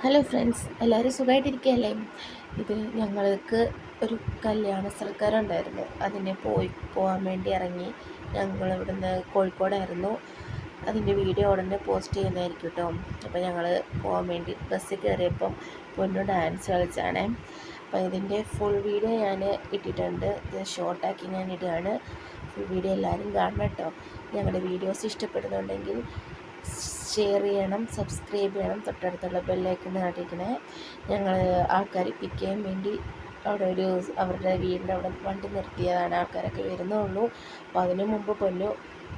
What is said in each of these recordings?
Hello friends, എല്ലാവരും സുഖമായിട്ടിരിക്കുകയല്ലേ? ഇത് ഞങ്ങൾക്ക് ഒരു കല്യാണ സൽക്കാരമുണ്ടായിരുന്നു. അതിന് പോകാൻ വേണ്ടി ഇറങ്ങി. ഞങ്ങൾ ഇവിടുന്ന് കോഴിക്കോടായിരുന്നു. അതിൻ്റെ വീഡിയോ ഉടനെ പോസ്റ്റ് ചെയ്യുന്നതായിരിക്കും കേട്ടോ. അപ്പോൾ ഞങ്ങൾ പോകാൻ വേണ്ടി ബസ്സിൽ കയറിയപ്പം പൊന്നു ഡാൻസ് കളിച്ചാണേ. അപ്പോൾ ഇതിൻ്റെ ഫുൾ വീഡിയോ ഞാൻ ഇട്ടിട്ടുണ്ട്. ഇത് ഷോർട്ടാക്കി ഞാൻ ഇടുകയാണ്. ഫുൾ വീഡിയോ എല്ലാവരും കാണണം കേട്ടോ. ഞങ്ങളുടെ വീഡിയോസ് ഇഷ്ടപ്പെടുന്നുണ്ടെങ്കിൽ ഷെയർ ചെയ്യണം, സബ്സ്ക്രൈബ് ചെയ്യണം, തൊട്ടടുത്തുള്ള ബെല്ലൈക്കൺ കാട്ടിക്കണേ. ഞങ്ങൾ ആൾക്കാർ പിക്ക് ചെയ്യാൻ വേണ്ടി അവരുടെ വീടിൻ്റെ അവിടെ വണ്ടി നിർത്തിയതാണ്. ആൾക്കാരൊക്കെ വരുന്നുള്ളൂ. അപ്പോൾ അതിനു മുമ്പ് പൊന്നു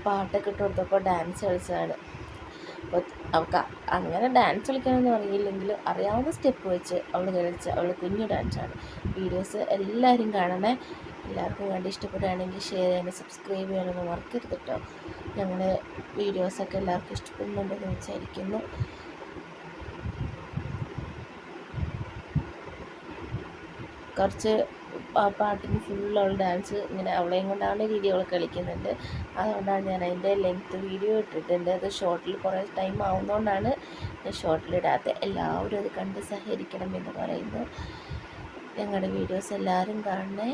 പാട്ടൊക്കെ ഇട്ട് കൊടുത്തപ്പോൾ ഡാൻസ് കളിച്ചതാണ്. അപ്പോൾ അവൾക്ക് അങ്ങനെ ഡാൻസ് കളിക്കാനൊന്നും അറിയില്ലെങ്കിൽ അറിയാവുന്ന സ്റ്റെപ്പ് വെച്ച് അവൾ കുഞ്ഞു ഡാൻസാണ്. വീഡിയോസ് എല്ലാവരും കാണണേ. എല്ലാവർക്കും കണ്ട് ഇഷ്ടപ്പെടുകയാണെങ്കിൽ ഷെയർ ചെയ്യാനും സബ്സ്ക്രൈബ് ചെയ്യാനൊന്നും മറക്കരുത് കേട്ടോ. ഞങ്ങളുടെ വീഡിയോസൊക്കെ എല്ലാവർക്കും ഇഷ്ടപ്പെടുന്നുണ്ടെന്ന് വിചാരിക്കുന്നു. കുറച്ച് പാട്ടിന് ഫുള്ളുള്ള ഡാൻസ് ഇങ്ങനെ അവളെയും കൊണ്ടാണ് വീഡിയോ കളിക്കുന്നുണ്ട്. അതുകൊണ്ടാണ് ഞാൻ അതിൻ്റെ ലെങ്ത്ത് വീഡിയോ ഇട്ടിട്ടുണ്ട്. അത് ഷോർട്ടിൽ കുറേ ടൈം ആവുന്നതുകൊണ്ടാണ് ഞാൻ ഷോർട്ടിലിടാത്ത. എല്ലാവരും അത് കണ്ട് സഹകരിക്കണം എന്ന് പറയുന്നു. ഞങ്ങളുടെ വീഡിയോസ് എല്ലാവരും കാണണേ.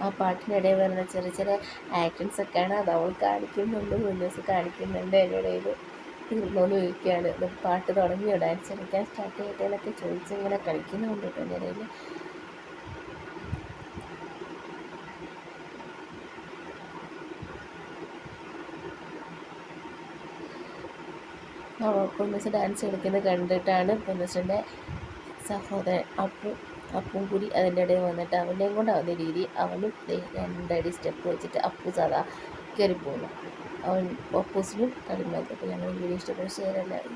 ആ പാട്ടിനിടയിൽ വരുന്ന ചെറിയ ചെറിയ ആക്ഷൻസൊക്കെയാണ് അത് അവൾ കാണിക്കുന്നുണ്ട്, മുന്നോസ് കാണിക്കുന്നുണ്ട്. അതിനിടയിൽ തീർന്നോന്ന് ചോദിക്കുകയാണ്. പാട്ട് തുടങ്ങിയോ, ഡാൻസ് കളിക്കാൻ സ്റ്റാർട്ട് ചെയ്യട്ടെ എന്നൊക്കെ ചോദിച്ച് ഇങ്ങനെ കളിക്കുന്നുണ്ട് കേട്ടോ. അതിൻ്റെ ഇടയിൽ പൊന്നൂസ് ഡാൻസ് കളിക്കുന്നത് കണ്ടിട്ടാണ് പൊന്നൂസിൻ്റെ സഹോദരൻ അപ്പും കൂടി അതിൻ്റെ ഇടയിൽ വന്നിട്ട് അവൻ്റെയും കൊണ്ട് ആവുന്ന രീതി അവനും 2 സ്റ്റെപ്പ് വെച്ചിട്ട് അപ്പു സാധാ കയറി പോകുന്നു. അപ്പൂസിനും കളിമാറ്റി. അപ്പോൾ ഞങ്ങൾ വീഡിയോ ഇഷ്ടപ്പെടുന്ന ഷെയർ എല്ലാവരും